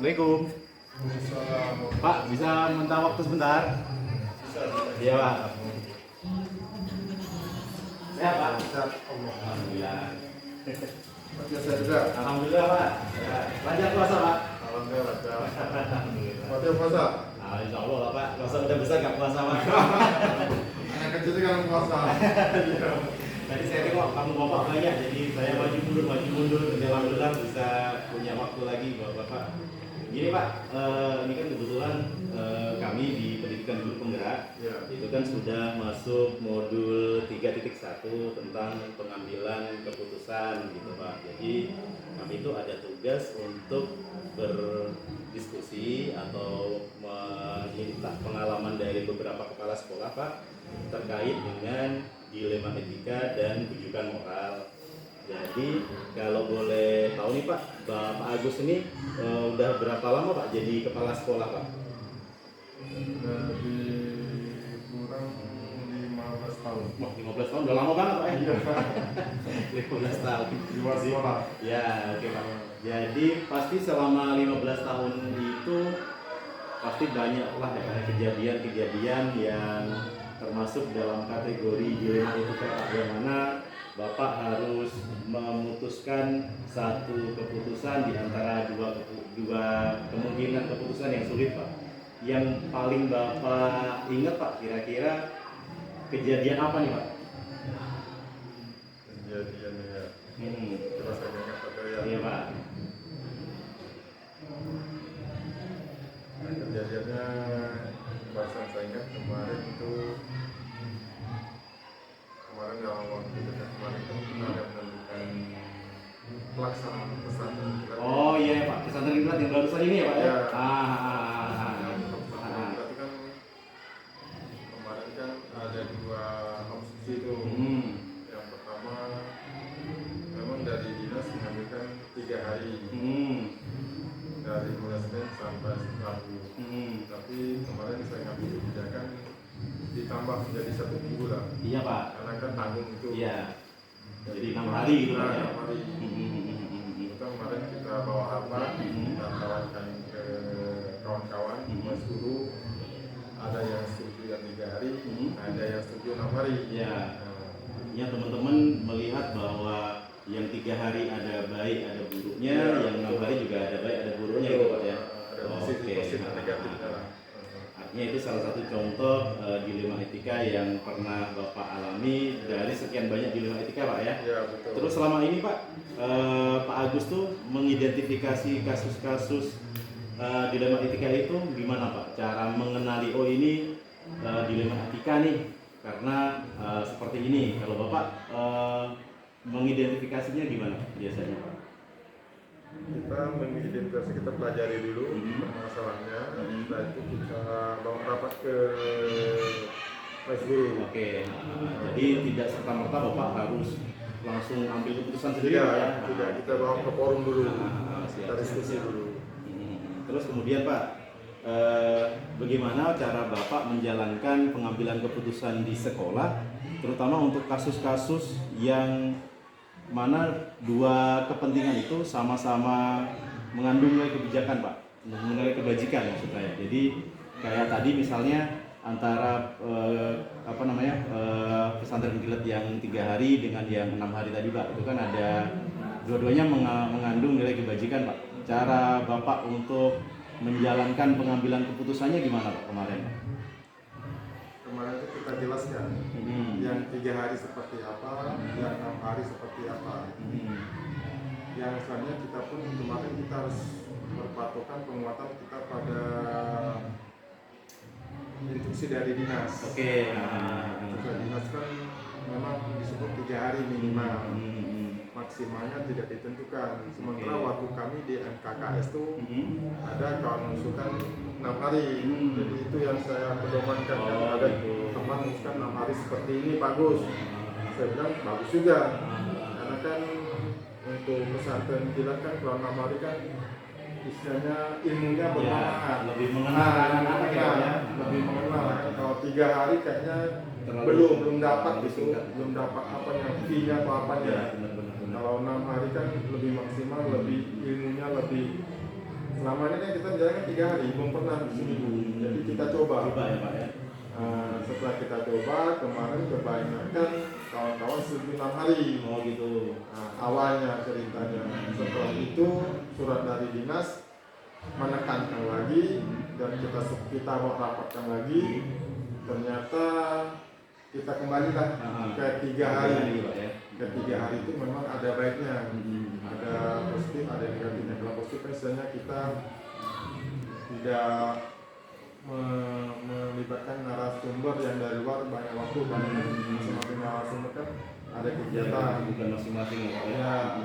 Assalamualaikum. Pak, bisa minta waktu sebentar? Iya, Pak. Sehat, Pak? Sehat, Alhamdulillah. biasa juga. Alhamdulillah, Pak. Ya, lancar puasa, Pak? Alhamdulillah lancar. Alhamdulillah. Waktu puasa. Ah, insya Allah lah, Pak. Puasa udah besar nggak puasa, Pak? Anak kecil itu kan puasa. Tadi saya tengok kamu bapak banyak, jadi saya maju mundur. Jadi alhamdulillah bisa punya waktu lagi buat bapak. Gini Pak, ini kan kebetulan kami di Pendidikan Guru Penggerak Ya. itu kan sudah masuk modul 3.1 tentang pengambilan keputusan gitu Pak. Jadi kami itu ada tugas untuk berdiskusi atau meminta pengalaman dari beberapa kepala sekolah Pak terkait dengan dilema etika dan rujukan moral. Jadi kalau boleh tahu nih Pak, Bapak Agus ini udah berapa lama Pak jadi kepala sekolah Pak? Lebih kurang 15 tahun. Wah 15 tahun udah lama banget Pak ya? Iya. 15 tahun. Di luar sekolah. Ya oke Pak. Jadi pasti selama 15 tahun itu pasti banyak lah ya kejadian-kejadian yang termasuk dalam kategori dilema etika Pak, yang mana Bapak harus memutuskan satu keputusan di antara dua kemungkinan keputusan yang sulit Pak. Yang paling Bapak ingat Pak, kira-kira kejadian apa nih Pak? Kejadian ya. Coba saya ingat Pak ya. Iya Pak. Kejadiannya barusan saya ingat kemarin dalam waktu dekat kemarin itu kita ada menentukan pelaksanaan pesantren kilat. Oh iya Pak, pesantren kilat yang barusan ini ya Pak ya? Ya. Berarti kan kemarin kan ada dua opsi itu. Yang pertama memang dari dinas mengambilkan 3 hari dari mulai Senin sampai Rabu. Tapi kemarin saya ngambil kebijakan ditambah menjadi 1 minggu lah. Iya Pak. Karena kan tanggung itu. Iya. Jadi 6 hari gitu Pak ya? 6 hari. Kita kemarin kita bawa rapat, kita tawarkan ke kawan-kawan, mas guru, ada yang setuju yang 3 hari, ada yang setuju 6 hari. Iya. Ya teman-teman melihat bahwa yang 3 hari ada baik ada buruknya, yang 6 hari juga ada baik ada buruknya gitu Pak ya? Ada positif negatifnya lah. Artinya itu salah satu contoh dilema etika yang pernah Bapak alami dari sekian banyak dilema etika Pak ya? Ya betul. Terus selama ini Pak, Pak Agus tuh mengidentifikasi kasus-kasus dilema etika itu gimana Pak? Cara mengenali oh ini dilema etika nih karena seperti ini. Kalau Bapak mengidentifikasinya gimana biasanya Pak? Kita mengidentifikasi, kita pelajari dulu permasalahannya, setelah itu kita bawa rapat ke mas guru. Oke, jadi tidak serta-merta Bapak harus langsung ambil keputusan sendiri Pak ya? Tidak, kita bawa ke forum dulu, Siap, kita diskusi siap. dulu. Terus kemudian Pak, bagaimana cara Bapak menjalankan pengambilan keputusan di sekolah, terutama untuk kasus-kasus yang mana dua kepentingan itu sama-sama mengandung nilai kebijakan Pak, nilai kebajikan maksud saya. Jadi kayak tadi misalnya antara pesantren kilat yang 3 hari dengan yang 6 hari tadi Pak, itu kan ada dua-duanya mengandung nilai kebajikan Pak. Cara Bapak untuk menjalankan pengambilan keputusannya gimana Pak kemarin Pak? Kemarin itu kita jelaskan yang 3 hari seperti apa, yang 6 hari seperti apa. Yang sebenarnya kita pun kemarin kita harus berpatokan penguatan kita pada instruksi dari dinas. Oke. Instruksi dinas kan memang disebut 3 hari minimal. Maksimalnya tidak ditentukan. Sementara waktu kami di MKKS itu ada kawan usulkan 6 hari. Jadi itu yang saya pedomankan. Ada teman usulkan 6 hari seperti ini bagus. Saya bilang bagus juga. Karena kan untuk pesantren kilat kan kalau 6 hari kan istilahnya ilmunya bermanfaat. Lebih mengenal anak-anak ya. Lebih mengenal. Kalau 3 hari kayaknya Terlalu belum dapat terlalu itu, singkat. belum dapat apanya, fee-nya atau apanya. Benar. Kalau 6 hari kan lebih maksimal, lebih ilmunya lebih selama ini kan kita menjalankan 3 hari, belum pernah seminggu. Jadi kita coba. Ya Pak ya. Setelah kita coba, kemarin kebanyakan kawan-kawan setuju 6 hari. Oh gitu. Awalnya ceritanya. Setelah itu surat dari dinas menekankan lagi dan kita mau rapatkan lagi. Ternyata kita kembalilah ke 3 hari. Pak ya. Ke 3 hari itu memang ada baiknya. Ada positif, ada negatifnya. Kalau positif misalnya kita tidak melibatkan narasumber yang dari luar banyak waktu, banyak masing-masing narasumber kan ada kegiatan bukan masing-masing ya.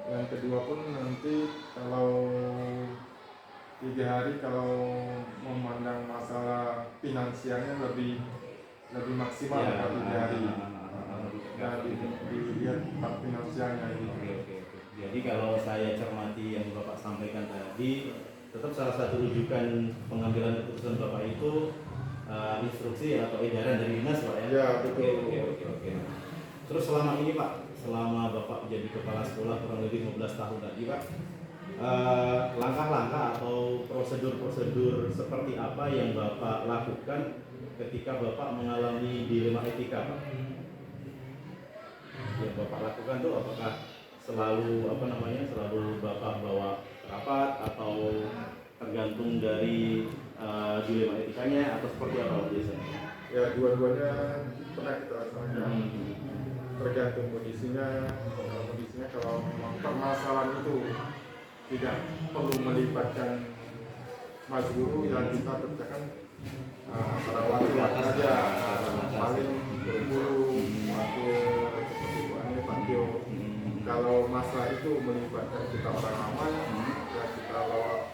Yang kedua pun nanti kalau 3 hari kalau memandang masalah finansialnya lebih maksimal ya, kalau 3 hari ya, dilihat part finansialnya ini. Oke. Jadi kalau saya cermati yang Bapak sampaikan tadi, tetap salah satu rujukan pengambilan keputusan Bapak itu instruksi atau edaran dari dinas Pak ya? Ya betul. Oke. Terus selama ini Pak, selama Bapak jadi kepala sekolah kurang lebih 15 tahun tadi Pak, langkah-langkah atau prosedur-prosedur seperti apa yang Bapak lakukan ketika Bapak mengalami dilema etika Pak? Yang Bapak lakukan tuh apakah selalu selalu Bapak bawa rapat atau tergantung dari dilema etikanya atau seperti apa biasanya? Ya dua-duanya pernah kita laksanakan. Tergantung kondisinya. Kalau memang permasalahan itu tidak perlu melibatkan mas guru yang kita kerjakan pada waktu saja, paling buru-buru waktu seperti Bu Ani, Pak Tio. Kalau masalah itu melibatkan kita orang aman, ya kita bawa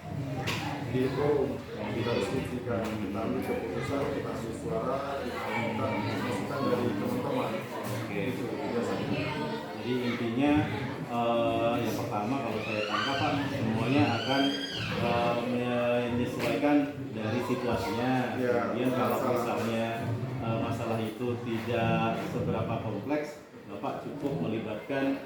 di forum yang kita diskusikan, kita ambil keputusan, kita adu suara, kita masukan dari teman-teman. Oke. Itu biasanya. Jadi intinya yang pertama kalau saya tangkap Pak, semuanya akan menyesuaikan dari situasinya. Ya, Kemudian kalau misalnya masalah itu tidak seberapa kompleks, Bapak cukup melibatkan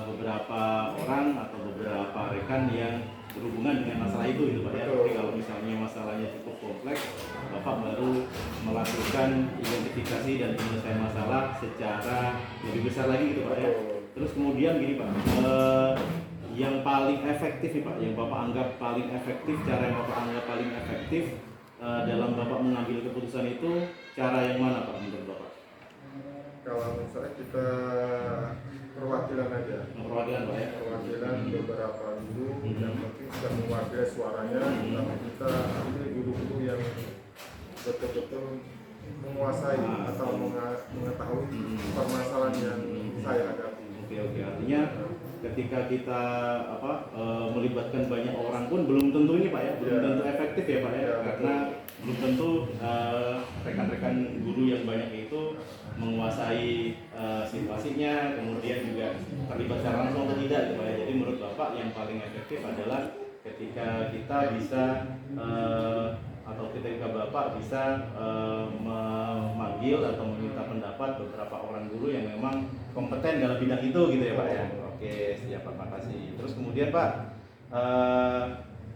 beberapa orang atau beberapa rekan yang berhubungan dengan masalah itu gitu Pak ya. Tapi kalau misalnya masalahnya cukup kompleks, Bapak baru melakukan identifikasi dan penyelesaian masalah secara lebih besar lagi gitu Pak ya. Terus kemudian gini Pak, yang paling efektif nih Pak, yang Bapak anggap paling efektif, cara yang Bapak anggap paling efektif dalam Bapak mengambil keputusan itu, cara yang mana Pak menurut Bapak? Kalau misalnya kita perwakilan aja, Perwakilan Pak ya? perwakilan beberapa guru yang penting sudah mewakili suaranya, tapi kita ambil guru-guru yang betul-betul menguasai atau mengetahui permasalahan yang saya hadapi. Oke, artinya ketika kita melibatkan banyak orang pun belum tentu ini Pak ya, belum tentu efektif ya Pak ya, karena belum tentu rekan-rekan guru yang banyak itu menguasai situasinya, kemudian juga terlibat secara langsung atau tidak gitu Pak ya. Jadi menurut Bapak yang paling efektif adalah ketika kita bisa atau ketika Bapak bisa memanggil atau meminta pendapat beberapa orang guru yang memang kompeten dalam bidang itu gitu ya Pak ya. Oke, siap Pak, makasih. Terus kemudian Pak,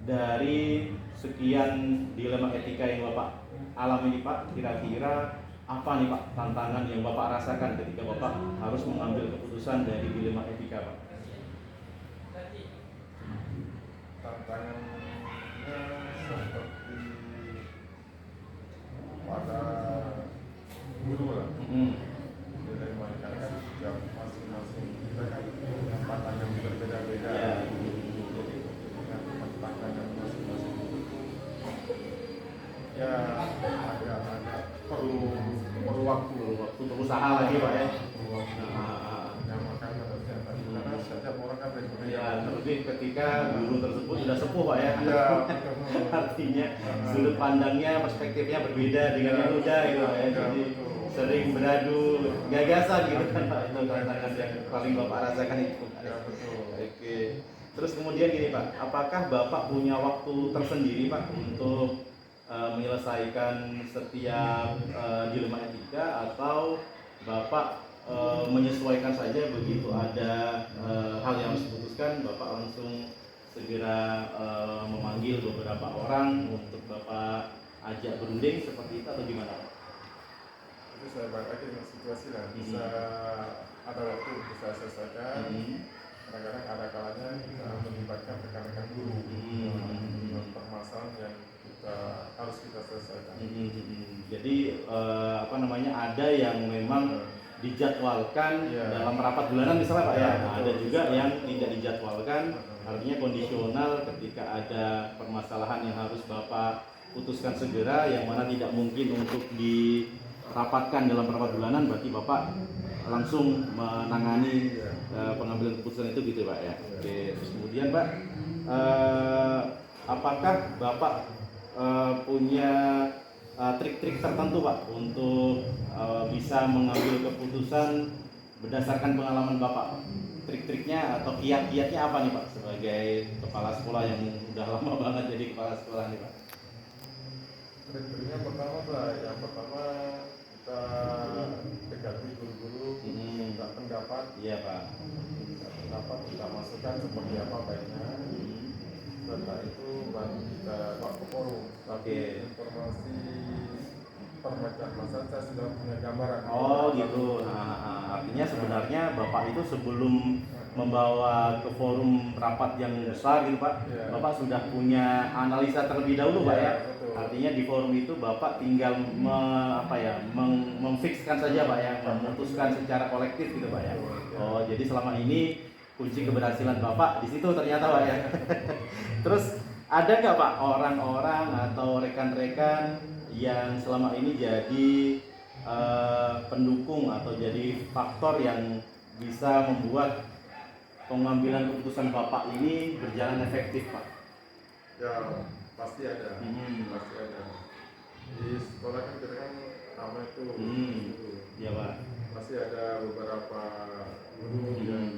dari sekian dilema etika yang Bapak alami nih Pak, kira-kira apa nih Pak tantangan yang Bapak rasakan ketika Bapak harus mengambil keputusan dari dilema etika Pak? Tantangannya seperti pada guru lah. Jadi mereka kan juga masing-masing kita kan punya pandangan berbeda-beda. Jadi dengan pandangan masing-masing ya agak perlu waktu Berusaha lagi Pak ya. yang makanya karena setiap orang kan berbeda. Ya, terlebih ketika guru tersebut sudah sepuh Pak ya. Ya, Artinya sudut pandangnya, perspektifnya berbeda dengan yang muda gitu Pak ya. Jadi sering beradu gagasan gitu kan Pak. Itu tantangan yang paling Bapak rasakan itu. Ya, betul. Oke. Terus kemudian gini Pak, apakah Bapak punya waktu tersendiri Pak untuk menyelesaikan setiap dilema etika, atau Bapak menyesuaikan saja begitu ada hal yang harus diputuskan Bapak langsung segera memanggil beberapa orang untuk Bapak ajak berunding seperti itu atau gimana Pak? Itu saya balik lagi dengan situasi lah, bisa ada waktu untuk saya selesaikan. Kadang-kadang ada kalanya kita melibatkan rekan-rekan guru dengan permasalahan yang harus kita selesaikan. Jadi ada yang memang dijadwalkan dalam rapat bulanan misalnya Pak ya, ada juga yang tidak dijadwalkan, artinya kondisional ketika ada permasalahan yang harus Bapak putuskan segera, yang mana tidak mungkin untuk dirapatkan dalam rapat bulanan, berarti Bapak langsung menangani pengambilan keputusan itu gitu Pak ya. Oke, terus kemudian Pak, apakah Bapak punya trik-trik tertentu Pak untuk bisa mengambil keputusan berdasarkan pengalaman Bapak? Trik-triknya atau kiat-kiatnya apa nih Pak sebagai kepala sekolah yang udah lama banget jadi kepala sekolah nih Pak? Trik-triknya pertama Pak, yang pertama kita dekati guru-guru, minta pendapat. Iya Pak. Minta pendapat, kita masukkan seperti apa baiknya. Setelah itu baru kita bawa ke forum. Tapi informasi permajaan masalah saya sudah punya gambaran. Oh gitu. Artinya sebenarnya Bapak itu sebelum membawa ke forum rapat yang besar gitu Pak, Bapak sudah punya analisa terlebih dahulu Pak ya. Artinya di forum itu Bapak tinggal memfikskan saja Pak ya, memutuskan secara kolektif gitu Pak ya. Oh jadi selama ini kunci keberhasilan Bapak di situ ternyata Pak ya. Terus ada nggak Pak orang-orang atau rekan-rekan yang selama ini jadi pendukung atau jadi faktor yang bisa membuat pengambilan keputusan Bapak ini berjalan efektif Pak? Ya pasti ada, pasti ada. Di sekolah kan kita kan sama itu, ya Pak. Pasti ada beberapa guru yang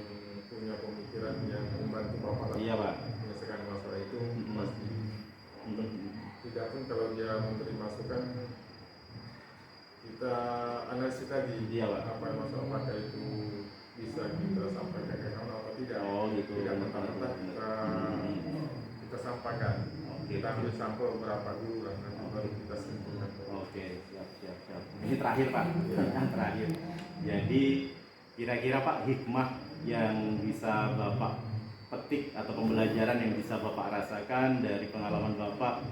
punya pemikiran yang membantu Bapak menyelesaikan masalah itu, pasti. Tidak pun kalau dia memberi masukan, kita analisis lagi apa yang masalah Bapak itu bisa kita sampaikan ke kawan atau tidak. Tidak mentah-mentah kita sampaikan. Kita ambil sampel beberapa dulu lah, nanti baru kita simpulkan. Oke, siap. Ini terakhir Pak, yang terakhir. Jadi kira-kira Pak, hikmah yang bisa Bapak petik atau pembelajaran yang bisa Bapak rasakan dari pengalaman Bapak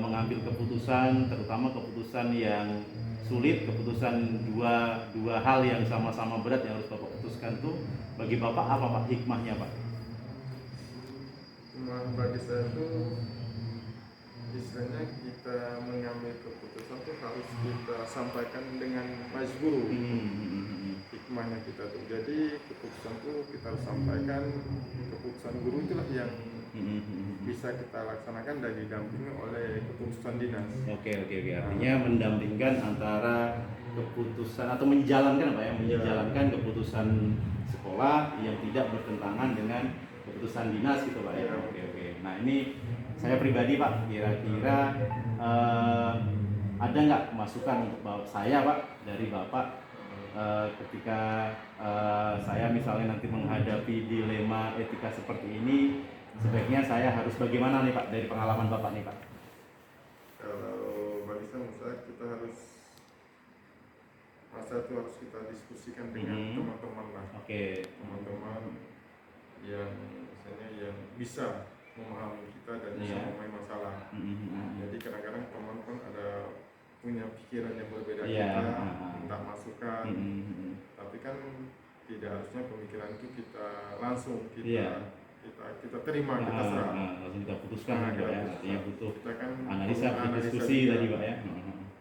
mengambil keputusan, terutama keputusan yang sulit, keputusan dua hal yang sama-sama berat yang harus Bapak putuskan tuh, bagi Bapak apa Pak hikmahnya Pak? Bagi saya itu istilahnya kita mengambil keputusan itu harus kita sampaikan dengan majelis guru. Hikmahnya kita tuh, jadi keputusan itu kita harus sampaikan, keputusan guru itulah yang bisa kita laksanakan dan didampingi oleh keputusan dinas. Oke. Artinya mendampingkan antara keputusan atau menjalankan menjalankan keputusan sekolah yang tidak bertentangan dengan keputusan dinas gitu Pak ya. Oke. Nah ini saya pribadi Pak, kira-kira ada nggak masukan untuk saya Pak dari Bapak ketika saya misalnya nanti menghadapi dilema etika seperti ini, sebaiknya saya harus bagaimana nih Pak dari pengalaman Bapak nih Pak? Kalau bagi saya kita harus itu harus kita diskusikan dengan teman-teman lah. Teman-teman yang misalnya yang bisa memahami kita dan bisa memahami masalah. Jadi kadang-kadang teman-teman ada punya pikiran yang berbeda kita, minta masukan. Tapi kan tidak harusnya pemikiran itu kita langsung kita terima, kita serah. Langsung kita putuskan artinya butuh kita kan analisa diskusi tadi Pak ya.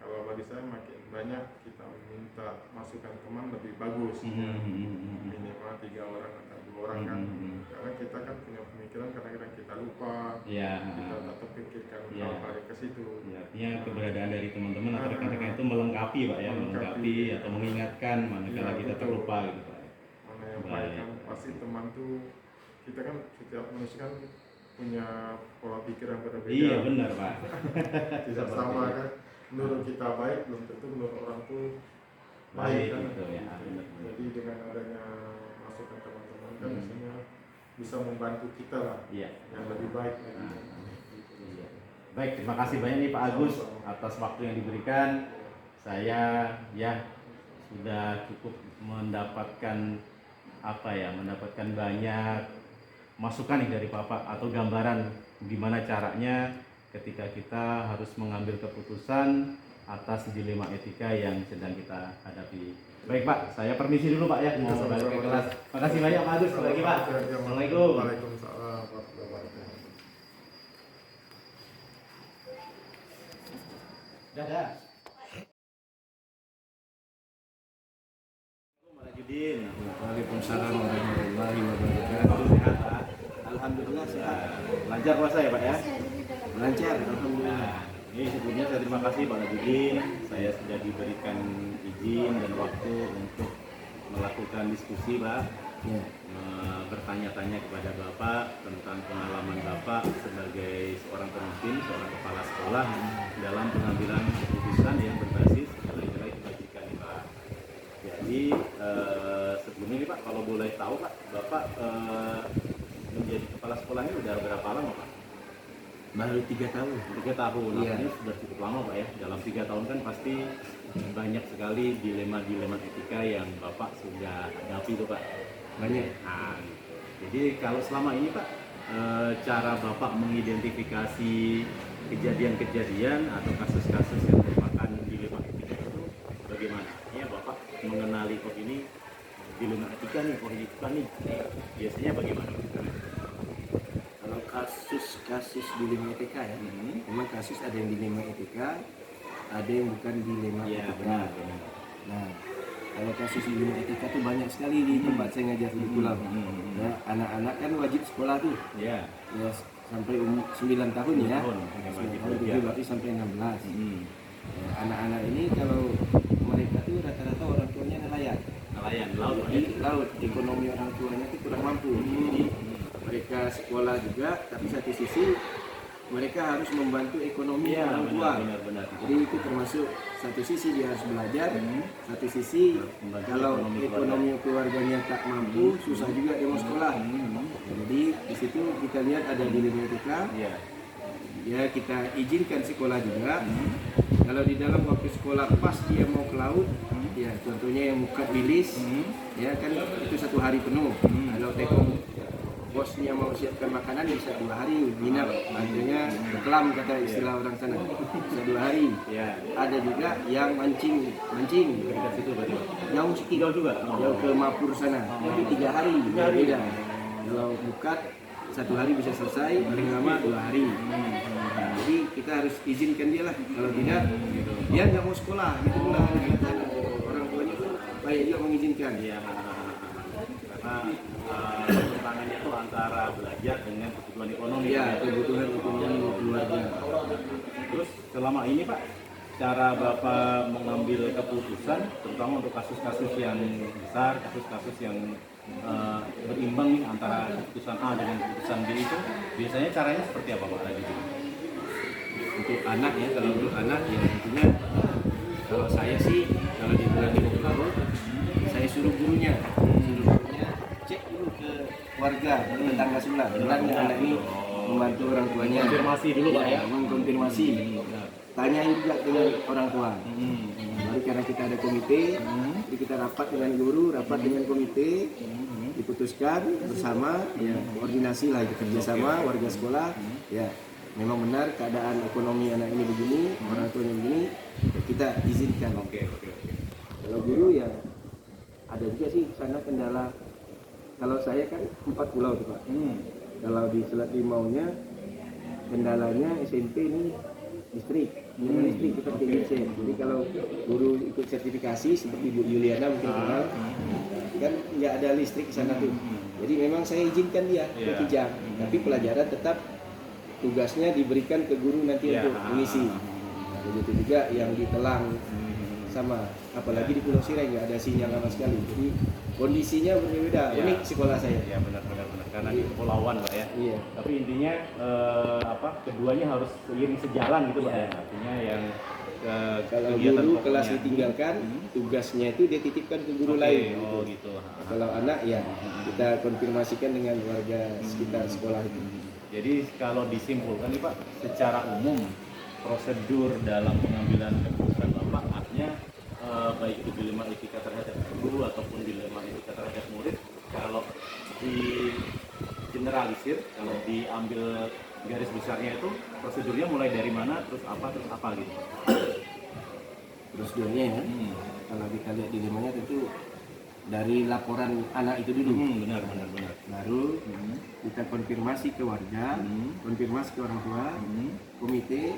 Kalau bagi saya makin banyak kita minta masukan teman lebih bagus. Minimal 3 orang atau 2 orang kan. Karena kita kan punya pemikiran, kadang-kadang kita lupa. Kita tak terpikirkan hal-hal ke situ. Artinya keberadaan dari teman-teman atau rekan-rekan itu melengkapi Pak ya, melengkapi atau mengingatkan manakala kita terlupa gitu Pak. Mana yang baik kan pasti teman tuh, kita kan setiap manusia kan punya pola pikir yang berbeda. Iya benar Pak. Tidak sama kan. Menurut kita baik, belum tentu menurut orang tuh baik kan. Gitu, ya. Jadi dengan adanya masukan teman-teman kan misalnya bisa membantu kita lah Iya. yang lebih baik. Iya. Baik, terima kasih banyak nih Pak Agus atas waktu yang diberikan. Saya ya sudah cukup mendapatkan mendapatkan banyak masukan nih dari Bapak atau gambaran gimana caranya ketika kita harus mengambil keputusan atas dilema etika yang sedang kita hadapi. Baik Pak, saya permisi dulu Pak ya, mau balik ke kelas. Makasih banyak Pak Agus, lagi Pak. Assalamualaikum. Waalaikumsalam warahmatullahi wabarakatuh. Dadah. Judin. Waalaikumsalam warahmatullahi wabarakatuh. Sehat Pak? Alhamdulillah sehat. Lancar puasa ya Pak ya? Lancar, alhamdulillah. Nah, ini sebelumnya saya terima kasih Pak Judin. Saya sudah diberikan izin dan waktu untuk melakukan diskusi Pak. Ya. Bertanya-tanya kepada Bapak tentang pengalaman Bapak sebagai seorang pemimpin, seorang kepala sekolah dalam pengambilan keputusan yang berbasis nilai-nilai kebajikan nih Pak. Jadi sebelumnya nih Pak, kalau boleh tahu Pak, Bapak menjadi kepala sekolahnya udah berapa lama Pak? Baru 3 tahun. 3 tahun, Iya. artinya sudah cukup lama Pak ya. Dalam 3 tahun kan pasti banyak sekali dilema-dilema etika yang Bapak sudah hadapi tuh Pak. Banyak. Nah, jadi kalau selama ini Pak, cara Bapak mengidentifikasi kejadian-kejadian atau kasus-kasus yang merupakan dilema etika itu bagaimana? Ya Bapak mengenali oh ini dilema etika nih, oh ini bukan nih. Biasanya bagaimana? Kalau kasus-kasus dilema etika ya, memang kasus ada yang dilema etika, ada yang bukan dilema Iya etika. benar. Nah, kalau kasus dilema etika tuh banyak sekali di tempat saya ngajar di Pulau. Ya, anak-anak kan wajib sekolah tuh. Ya. Ya, sampai umur 9 tahun ya. 9 tahun, yang wajib 9 tahun belajar. itu berarti sampai 16. Ya, anak-anak ini kalau mereka tuh rata-rata orang tuanya nelayan. Nelayan laut Pak, ya? Di laut, ekonomi orang tuanya itu kurang mampu. Jadi mereka sekolah juga, tapi satu sisi mereka harus membantu ekonomi Iya orang tua. benar. Jadi itu termasuk satu sisi dia harus belajar, satu sisi Membantu kalau ekonomi ekonomi keluarganya tak mampu, susah juga dia mau sekolah. Jadi di situ kita lihat ada dilema etika. Iya. Ya kita izinkan sekolah juga. Kalau di dalam waktu sekolah pas dia mau ke laut, ya contohnya yang buka bilis, ya kan itu 1 hari penuh. Kalau tekong bosnya mau siapkan makanan bisa 2 hari nginap, artinya kelam kata istilah orang sana, bisa 2 hari. Iya. Ada juga yang mancing Dekat situ berarti Pak. jauh sedikit, Jauh juga? jauh ke Mapur sana, itu 3 hari, beda. Kalau bukat 1 hari bisa selesai, paling lama 2 hari. Nah, jadi kita harus izinkan dia lah. Kalau tidak, dia nggak mau sekolah. Gitu pula orang tuanya tuh baik juga mengizinkan. Iya. Karena pertentangannya itu antara belajar dengan kebutuhan ekonomi. Ya, Pak, ya. kebutuhan ekonomi keluarga. Terus selama ini Pak, cara Bapak mengambil keputusan, terutama untuk kasus-kasus yang besar, kasus-kasus yang berimbang nih antara keputusan A dengan keputusan B itu, biasanya caranya seperti apa Pak tadi? Untuk anak ya, kalau untuk anak ya tentunya kalau saya sih kalau di bulan Desember saya suruh gurunya cek dulu ke warga ke tetangga sebelah benar nggak anak ini membantu orang tuanya, Konfirmasi dulu Pak ya. mengkonfirmasi, tanyain juga dengan orang tua. Baru karena kita ada komite, jadi kita rapat dengan guru, rapat dengan komite, diputuskan bersama, ya koordinasi lah, kerjasama warga sekolah, ya memang benar keadaan ekonomi anak ini begini, orang tuanya begini, ya kita izinkan. Oke. Kalau guru ya ada juga sih sana kendala. Kalau saya kan 4 pulau tuh Pak. Kalau di Selat Limaunya kendalanya SMP ini listrik, listrik seperti Vincent. Jadi kalau guru ikut sertifikasi seperti Bu Yuliana mungkin kenal, kan nggak ada listrik di sana tuh. Jadi memang saya izinkan dia ke Kijang, tapi pelajaran tetap tugasnya diberikan ke guru nanti untuk mengisi. Nah, begitu juga yang di Telang sama, apalagi di Pulau Sireh nggak ada sinyal sama sekali. Jadi kondisinya berbeda. Unik sekolah saya. Ya benar karena di kepulauan Pak ya. Iya. Tapi intinya keduanya harus seiring sejalan gitu Pak ya. Artinya yang Kalau kegiatan guru pokoknya. kelas ditinggalkan, tugasnya itu dia titipkan ke guru Oke, lain. oh gitu. Kalau anak ya kita konfirmasikan dengan warga sekitar sekolah itu. Jadi kalau disimpulkan nih Pak, secara umum prosedur dalam pengambilan keputusan Bapak artinya baik itu dilema etika terhadap guru ataupun dilema etika terhadap murid, kalau di generalisir, kalau diambil garis besarnya itu prosedurnya mulai dari mana, terus apa gitu. Prosedurnya ya, kalau kita lihat dilemanya tentu dari laporan anak itu dulu. Benar. Baru kita konfirmasi ke warga, konfirmasi ke orang tua, komite.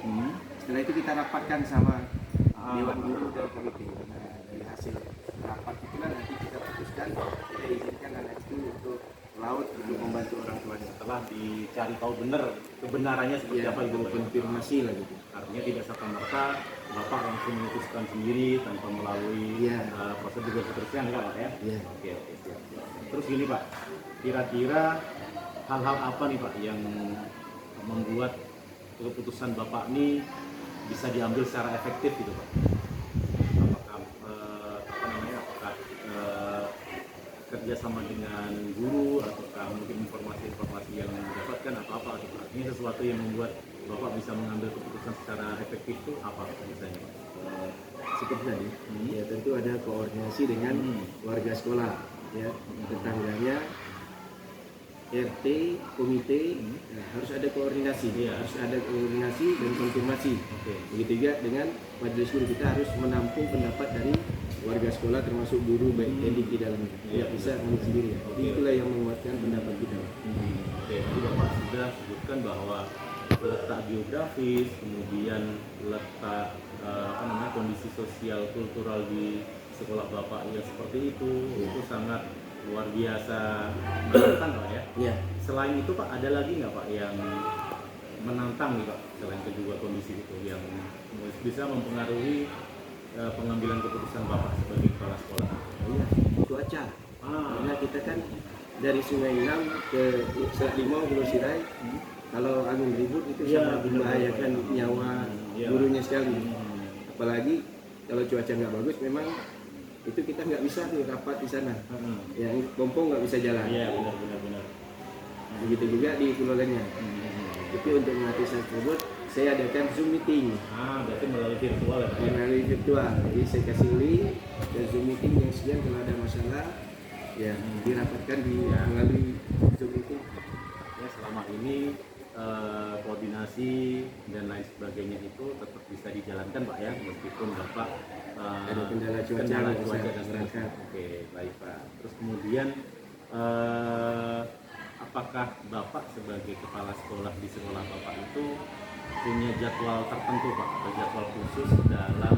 Setelah itu kita rapatkan sama dewan guru dan komite. Nah, dari hasil rapat itulah nanti kita putuskan, kita izinkan anak itu untuk laut untuk membantu orang tuanya. Setelah dicari tahu benar kebenarannya seperti Ya, apa itu Pak. konfirmasi lah gitu. Artinya tidak serta-merta Bapak langsung memutuskan sendiri tanpa melalui Iya. prosedur seterusnya enggak Pak ya? Iya. Oke, siap. Terus gini Pak, kira-kira hal-hal apa nih Pak yang membuat keputusan Bapak ini bisa diambil secara efektif gitu Pak? Apakah kerjasama dengan guru ataukah mungkin informasi-informasi yang didapatkan atau apa gitu? Artinya sesuatu yang membuat Bapak bisa mengambil keputusan secara efektif itu apa misalnya Pak? Seperti tadi, ya tentu ada koordinasi dengan warga sekolah, ya tetangganya, RT, komite, ya, harus ada koordinasi, harus ada koordinasi dan konfirmasi. Begitu juga dengan majelis guru, kita harus menampung pendapat dari warga sekolah termasuk guru baik edik di dalamnya. Tidak bisa sendiri. Jadi itulah yang menguatkan pendapat kita. Jadi Bapak sudah sebutkan bahwa letak geografis, kemudian letak kondisi sosial kultural di sekolah Bapak yang seperti itu sangat luar biasa menantang Pak ya. Ya. Selain itu Pak, ada lagi nggak Pak yang menantang nih Pak, selain kedua kondisi itu yang bisa mempengaruhi pengambilan keputusan Bapak sebagai kepala sekolah? Iya, cuaca. Karena kita kan dari Sungai Enam ke Selat Limau, Pulau Sirai, kalau angin ribut itu sangat membahayakan nyawa gurunya sekali. Apalagi kalau cuaca nggak bagus, memang itu kita nggak bisa nih rapat di sana. Ya, pompong nggak bisa jalan. Iya, benar. Begitu juga di Pulau Lenya. Tapi untuk mengatasi tersebut, saya adakan Zoom meeting. Berarti melalui virtual ya Pak ya? Melalui virtual. Jadi saya kasih link ke Zoom meeting yang sekian, kalau ada masalah ya dirapatkan melalui Zoom meeting. Ya, selama ini koordinasi dan lain sebagainya itu tetap bisa dijalankan Pak ya, meskipun Bapak Ada kendala cuaca dan berangkat. seterusnya. Oke, baik Pak. Terus kemudian apakah Bapak sebagai kepala sekolah di sekolah Bapak itu punya jadwal tertentu Pak, atau jadwal khusus dalam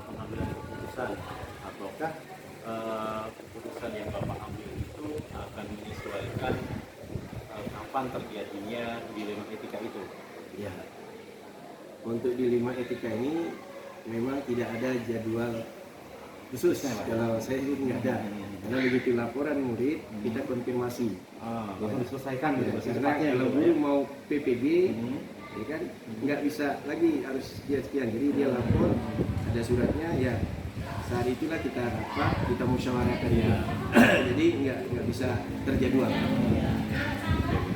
pengambilan keputusan, ataukah keputusan yang Bapak ambil itu akan menyesuaikan kapan terjadinya dilema etika itu? Ya. Untuk dilema etika ini memang tidak ada jadwal khusus. Kalau saya itu nggak ada. Karena begitu laporan murid, kita konfirmasi. Langsung diselesaikan gitu. Karena kalau guru mau PPG, ya kan nggak bisa lagi harus sekian. Jadi dia lapor, ada suratnya, ya saat itulah kita rapat, kita musyawarahkan. Jadi nggak bisa terjadwal.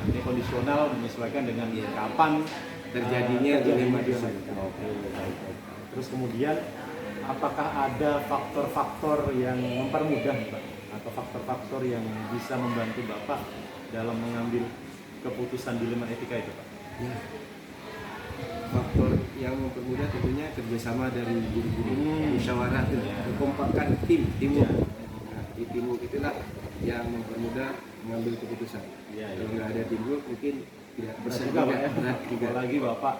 Nanti kondisional menyesuaikan dengan kapan terjadinya dilema tersebut. Oke, baik. Terus kemudian apakah ada faktor-faktor yang mempermudah Pak, atau faktor-faktor yang bisa membantu Bapak dalam mengambil keputusan dilema etika itu Pak? Ya. Faktor yang mempermudah tentunya kerjasama dari guru-guru, musyawarah, kekompakan timur. Nah, di timur itulah yang mempermudah mengambil keputusan. Kalau nggak ada timur mungkin tidak bisa juga Pak ya. juga. Apalagi Bapak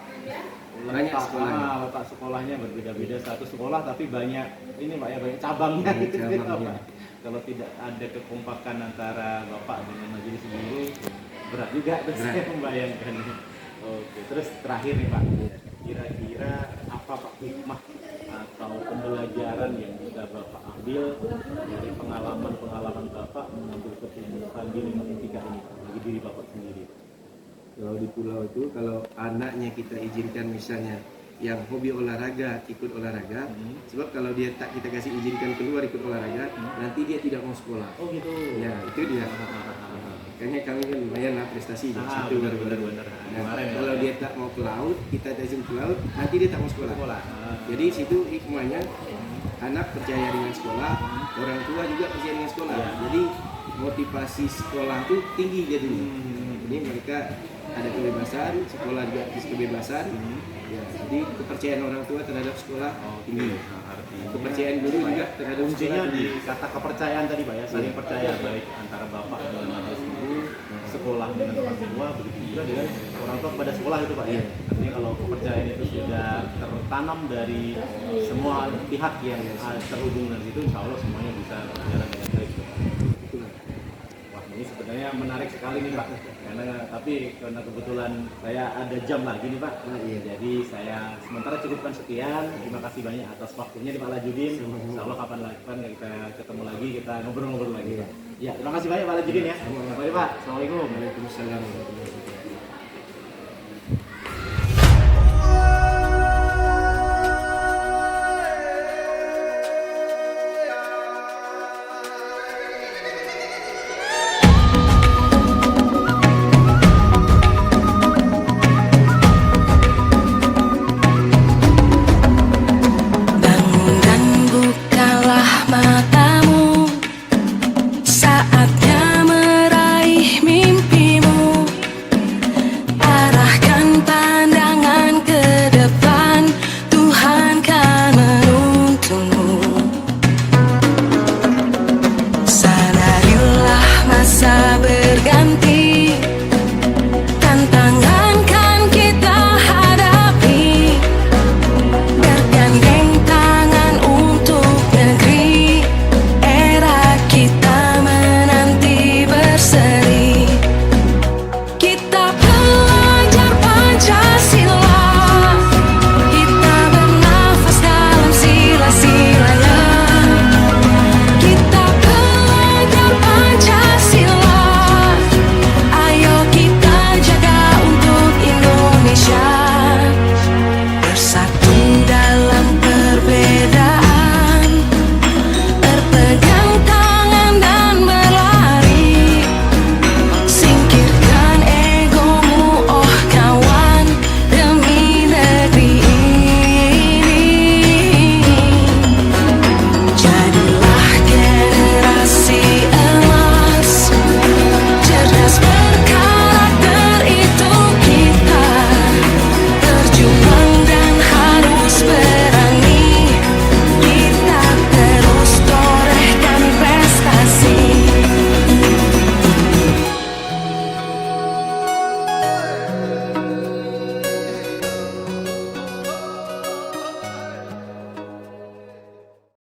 Banyak sekolahnya. letak sekolahnya berbeda-beda, satu sekolah tapi banyak ini Pak ya, banyak cabangnya Banyak gitu. cabangnya. Kalau tidak ada kekompakan antara Bapak dengan majelis guru, berat juga terus Berat. saya membayangkan. Oke, terus terakhir nih Pak, kira-kira apa Pak hikmah atau pembelajaran yang bisa Bapak ambil dari pengalaman Bapak mengambil keputusan dilema etika ini Pak, bagi diri Bapak sendiri? Kalau di pulau itu, kalau anaknya kita izinkan misalnya yang hobi olahraga ikut olahraga. Sebab kalau dia tak kita kasih izinkan keluar ikut olahraga, nanti dia tidak mau sekolah. Oh gitu. Ya itu dia. Makanya kami kan lumayan lah prestasi satu benar. Nah, Kemarin ya. kalau dia tak mau ke laut, kita tak izin ke laut, nanti dia tak mau sekolah. Jadi situ hikmahnya anak percaya dengan sekolah, orang tua juga percaya dengan sekolah. Ya. Jadi motivasi sekolah itu tinggi jadinya. Jadi mereka ada kebebasan, sekolah juga kebebasan. Ya, jadi kepercayaan orang tua terhadap sekolah tinggi. Kepercayaan guru juga terhadap Kuncinya sekolah di tinggi. kata kepercayaan tadi Pak ya, saling percaya baik antara bapak dengan anak guru, sekolah dengan orang tua, begitu juga dengan orang tua kepada sekolah itu Pak ya. Artinya kalau kepercayaan itu sudah tertanam dari semua pihak yang terhubung dengan itu, insya Allah semuanya bisa berjalan dengan baik. Itulah. Wah ini sebenarnya menarik sekali nih Pak. Karena kebetulan saya ada jam lagi nih Pak. Jadi saya sementara cukupkan sekian. Terima kasih banyak atas waktunya nih Pak Lajudin. Insya Allah kapan kita ketemu lagi, kita ngobrol-ngobrol lagi. Ya terima kasih banyak Pak Lajudin ya. Sampai Pak. Assalamualaikum. Waalaikumsalam.